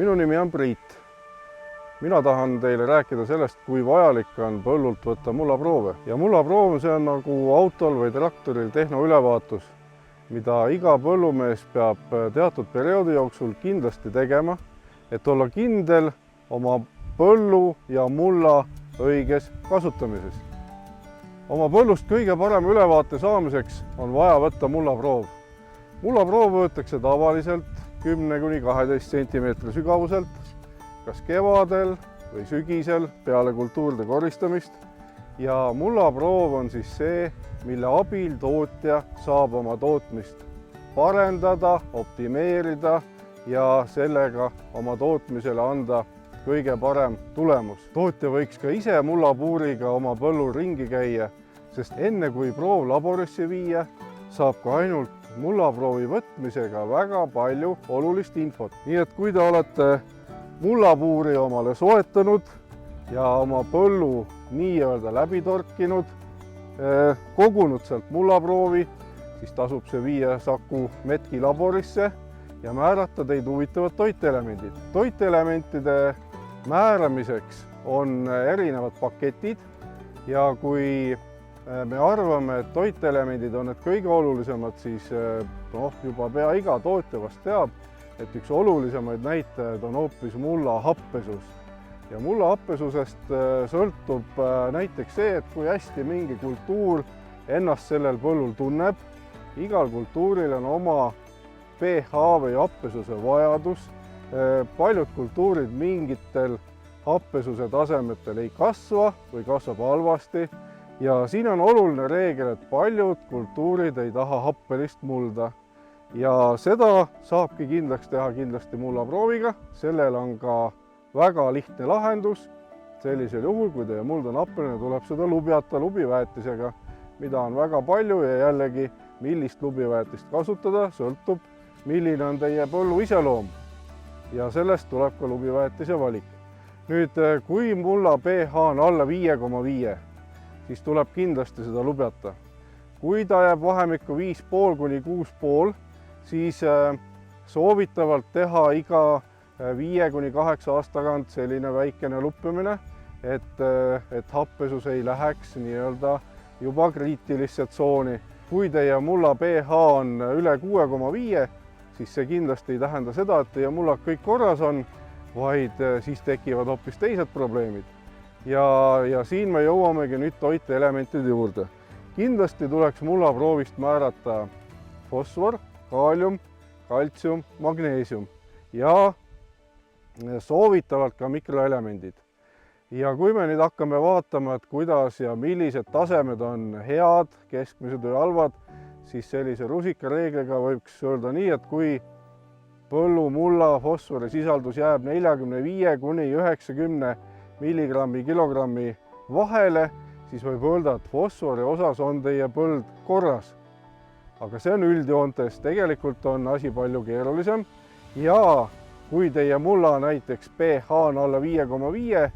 Minu nimi on Priit. Mina tahan teile rääkida sellest, kui vajalik on põllult võtta mullaproove. Ja mullaproov see on nagu autol või traktoril tehnoülevaatus, mida iga põllumees peab teatud perioodi jooksul kindlasti tegema, et olla kindel oma põllu ja mulla õiges kasutamises. Oma põllust kõige parem ülevaate saamiseks on vaja võtta mullaproov. Mullaproov võetakse tavaliselt 10–12 cm sügavuselt, kas kevadel või sügisel peale kultuuride koristamist. Ja mullaproov on siis see, mille abil tootja saab oma tootmist parendada, optimeerida ja sellega oma tootmisele anda kõige parem tulemus. Tootja võiks ka ise mullapuuriga oma põllul ringi käia, sest enne kui proov laborisse viia, saab ka ainult mullaproovi võtmisega väga palju olulist infot. Nii et kui te olete mullapuuri omale soetanud ja oma põllu nii-öelda läbi torkinud, kogunud sealt mullaproovi, siis tasub see viia Saku Metki laborisse ja määrata teid huvitavad toitelemendid. Toitelementide määramiseks on erinevad paketid ja kui me arvame, et toitelemendid on need kõige olulisemad, siis juba pea iga tootja vast teab, et üks olulisemaid näitajaid on hoopis mulla happesus. Ja mulla happesusest sõltub näiteks see, et kui hästi mingi kultuur ennast sellel põllul tunneb. Igal kultuuril on oma pH või happesuse vajadus. Paljud kultuurid mingitel happesuse tasemetel ei kasva või kasvab halvasti. Ja siin on oluline reegel, et paljud kultuurid ei taha happelist mulda. Ja seda saabki kindlaks teha kindlasti mullaprooviga. Sellel on ka väga lihtne lahendus. Sellisel juhul, kui teie muld on happeline, tuleb seda lubjata lubiväetisega, mida on väga palju ja jällegi, millist lubiväetist kasutada, sõltub, milline on teie põllu iseloom. Ja sellest tuleb ka lubiväetise valik. Nüüd, kui mulla pH on alla 5,5, siis tuleb kindlasti seda lubjata. Kui ta jääb vahemikku 5,5–6,5, siis soovitavalt teha iga 5–8 aasta tagant selline väikene luppimine, et happesus ei läheks nii-öelda juba kriitilisse tsooni. Kui teie mulla pH on üle 6,5, siis see kindlasti ei tähenda seda, et teie mullad kõik korras on, vaid siis tekivad hoopis teised probleemid. Ja siin me jõuamegi nüüd toiteelementide juurde. Kindlasti tuleks mullaproovist määrata fosfor, kaalium, kaltsium, magneesium ja soovitavalt ka mikroelemendid. Ja kui me nüüd hakkame vaatama, et kuidas ja millised tasemed on head, keskmised või halvad, siis sellise rusikareegliga võiks öelda nii, et kui põllu mulla fosfori sisaldus jääb 45–90 milligrammi kilogrammi vahele, siis võib öelda, et fosfori osas on teie põld korras. Aga see on üldjoontes, tegelikult on asi palju keerulisem ja kui teie mulla näiteks pH on alla 5,5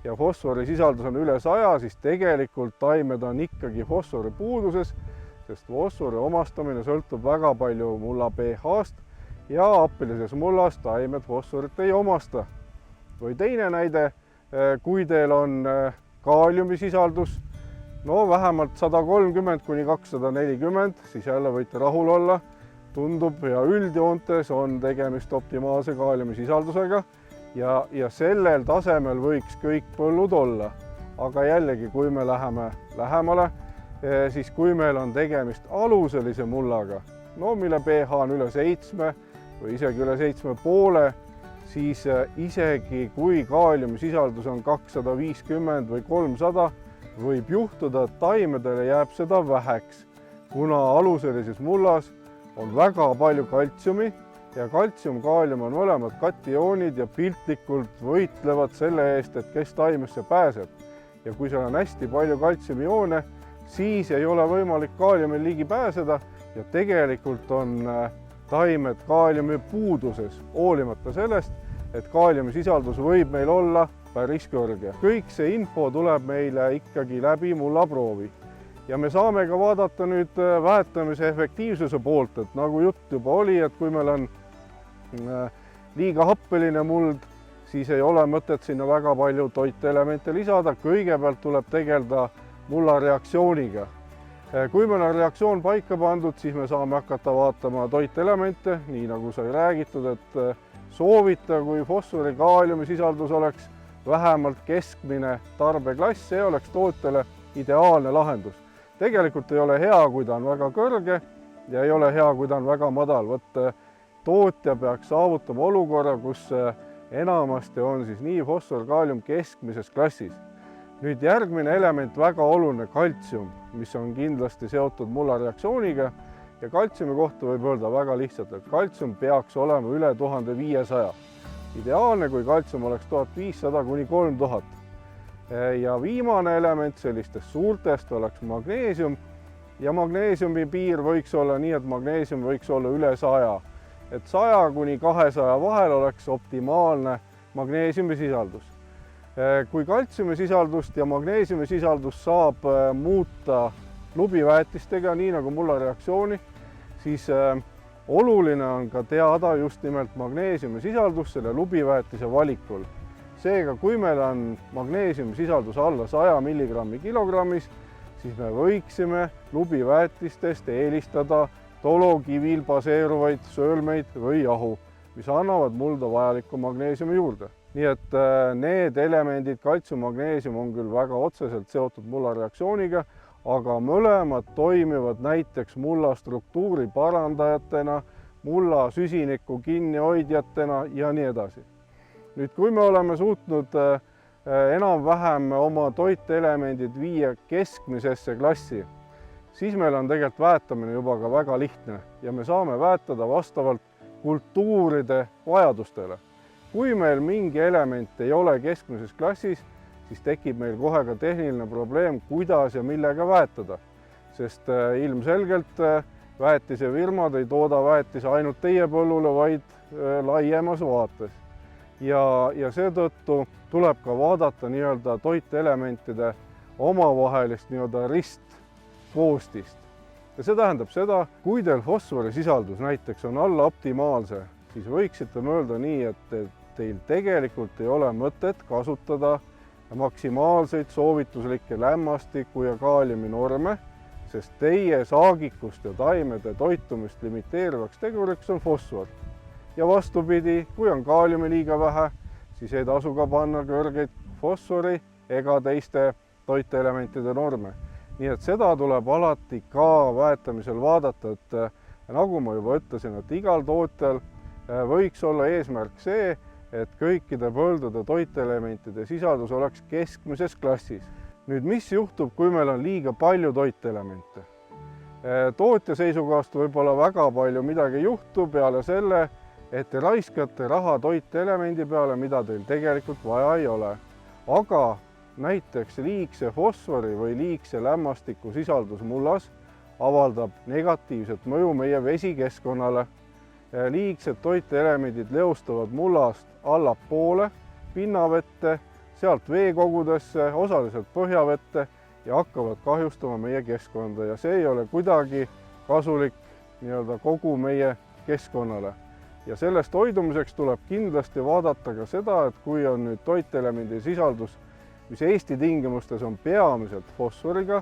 ja fosfori sisaldus on üle 100, siis tegelikult taimed on ikkagi fosfori puuduses, sest fosfori omastamine sõltub väga palju mulla pH-st ja happelises mullas taimed fosforit ei omasta. Või teine näide, kui teil on kaaliumi sisaldus, vähemalt 130–240, siis jälle võite rahul olla. Tundub ja üldjoontes on tegemist optimaalse kaaliumi sisaldusega ja sellel tasemel võiks kõik põllud olla. Aga jällegi, kui me läheme lähemale, siis kui meil on tegemist aluselise mullaga, mille pH on üle 7 või isegi üle 7,5, siis isegi kui kaaliumi sisaldus on 250 või 300, võib juhtuda, et taimedele jääb seda väheks, kuna aluselises mullas on väga palju kaltsiumi ja kaltsium, kaalium on mõlemad katioonid ja piltlikult võitlevad selle eest, et kes taimesse pääseb. Ja kui seal on hästi palju kaltsiumioone, siis ei ole võimalik kaaliumil ligi pääseda ja tegelikult on taimed kaaliumi puuduses, hoolimata sellest, et kaaliumi sisaldus võib meil olla päris kõrge. Kõik see info tuleb meile ikkagi läbi mullaproovi. Ja me saame ka vaadata nüüd väetamise efektiivsuse poolt, et nagu jutt juba oli, et kui meil on liiga happeline muld, siis ei ole mõtet sinna väga palju toitelemente lisada. Kõigepealt tuleb tegeleda mulla reaktsiooniga. Kui meil on reaktsioon paika pandud, siis me saame hakata vaatama toitelemente, nii nagu sai räägitud, et soovita, kui fosfori kaaliumi sisaldus oleks vähemalt keskmine tarbeklass, see oleks tootele ideaalne lahendus. Tegelikult ei ole hea, kui ta on väga kõrge ja ei ole hea, kui ta on väga madal. Tootja peaks saavutama olukorra, kus enamasti on siis nii fosfor, kaalium keskmises klassis. Nüüd järgmine element, väga oluline, kaltsium, mis on kindlasti seotud mulla reaktsiooniga ja kaltsiumi kohta võib öelda väga lihtsalt, et kaltsium peaks olema üle 1500. Ideaalne, kui kaltsium oleks 1500 kuni 3000. Ja viimane element sellistest suurtest oleks magneesium ja magneesiumi piir võiks olla nii, et magneesium võiks olla üle 100. Et 100 kuni 200 vahel oleks optimaalne magneesiumi sisaldus. Kui kaltsiumi sisaldust ja magneesiumi sisaldust saab muuta lubiväetistega, nii nagu mulla reaktsiooni, siis oluline on ka teada just nimelt magneesiumi sisaldus selle lubiväetise valikul. Seega, kui meil on magneesiumi sisaldus alla 100 mg kilogrammis, siis me võiksime lubiväetistest eelistada tolokivil baseeruvaid söölmeid või jahu, mis annavad mulda vajaliku magneesiumi juurde. Nii et need elemendid, kaltsium, magneesium on küll väga otseselt seotud mulla reaktsiooniga, aga mõlemad toimivad näiteks mulla struktuuri parandajatena, mulla süsiniku kinnihoidjatena ja nii edasi. Nüüd, kui me oleme suutnud enam-vähem oma toitelemendid viia keskmisesse klassi, siis meil on tegelikult väetamine juba ka väga lihtne ja me saame väetada vastavalt kultuuride vajadustele. Kui meil mingi element ei ole keskmises klassis, siis tekib meil kohe ka tehniline probleem, kuidas ja millega väetada. Sest ilmselgelt väetisefirmad ei tooda väetise ainult teie põllule, vaid laiemas vaates. Ja seetõttu tuleb ka vaadata nii-öelda toitelementide omavahelist nii-öelda ristkoostist. Ja see tähendab seda, kui teil fosfori sisaldus näiteks on alla optimaalse, siis võiksite mõelda nii, et teil tegelikult ei ole mõtet kasutada maksimaalseid soovituslikke lämmastiku ja kaaliumi norme, sest teie saagikust ja taimede toitumist limiteerivaks teguriks on fosfor. Ja vastupidi, kui on kaaliumi liiga vähe, siis ei tasu ka panna kõrgeid fosfori ega teiste toiteelementide norme. Nii et seda tuleb alati ka väetamisel vaadata, et nagu ma juba ütlesin, et igal tootjal võiks olla eesmärk see, et kõikide põldude toiteelementide sisaldus oleks keskmises klassis. Nüüd, mis juhtub, kui meil on liiga palju toitelemente? Tootja seisukohast võib-olla väga palju midagi juhtub peale selle, et te raiskate raha toitelemendi peale, mida teil tegelikult vaja ei ole. Aga näiteks liigse fosfori või liigse lämmastiku sisaldus mullas avaldab negatiivset mõju meie vesikeskkonnale. Liigsed toiteelemendid leostavad mullast allapoole, pinnavette, sealt veekogudesse, osaliselt põhjavette ja hakkavad kahjustama meie keskkonda ja see ei ole kuidagi kasulik nii-öelda kogu meie keskkonnale. Ja sellest hoidumiseks tuleb kindlasti vaadata ka seda, et kui on nüüd toitelemendi sisaldus, mis Eesti tingimustes on peamiselt fosforiga,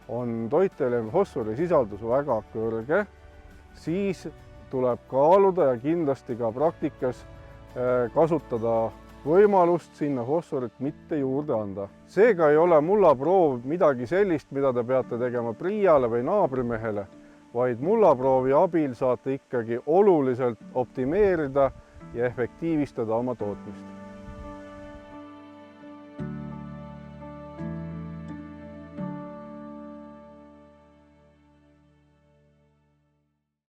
on toitelemendi fosfori sisaldus väga kõrge, siis tuleb kaaluda ja kindlasti ka praktikas kasutada võimalust sinna fosforit mitte juurde anda. Seega ei ole mullaproov midagi sellist, mida te peate tegema priiale või naabrimehele, vaid mullaproovi abil saate ikkagi oluliselt optimeerida ja efektiivistada oma tootmist.